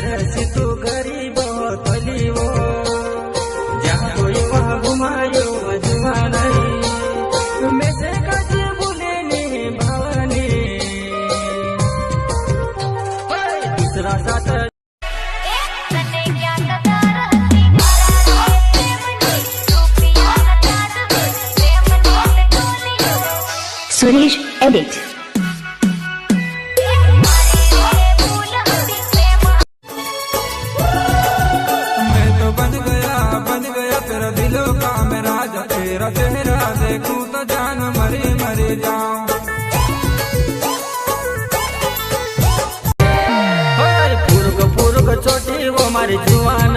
तरसी तू गरीब हो तली वो जहाँ कोई वहाँ घुमायो मजुआ नहीं मैं से कच बोले ने भवानी दूसरा साथ सुरेश एडिट। मैं तो बन गया तेरा दिलों का मैं राजा, तेरा चेहरा देखूं तो जान मरी मरी जाऊं। फुरुक फुरुक छोटी वो मारी जुआन